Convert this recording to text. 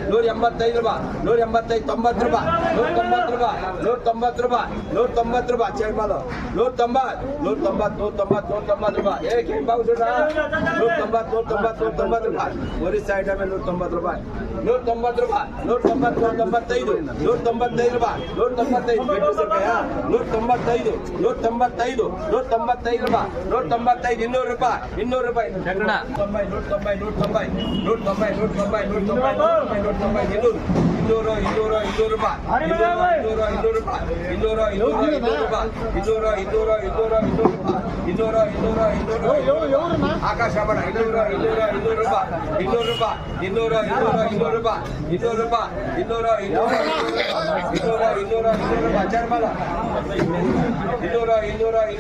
185 ರೂಪಾಯಿ 185 90 ರೂಪಾಯಿ 190 ರೂಪಾಯಿ 190 ರೂಪಾಯಿ 190 ರೂಪಾಯಿ ಚೇರ್ಮನ್ 190 ರೂಪಾಯಿ ಏಕೆ ಬಾಬು ಸರ್ 190 ರೂಪಾಯಿ ಒರಿಸ್ಸಾ ಐಟಮ್ 190 ರೂಪಾಯಿ 190 ರೂಪಾಯಿ 195 ರೂಪಾಯಿ 195 ರೂಪಾಯಿ 195 ರೂಪಾಯಿ 200 ರೂಪಾಯಿ 200 ರೂಪಾಯಿ 200 ಆಕಾಶ ಬಣ 200 ರೂಪಾಯಿ ಚರ್ಮಲ 205 ರೂಪಾಯಿ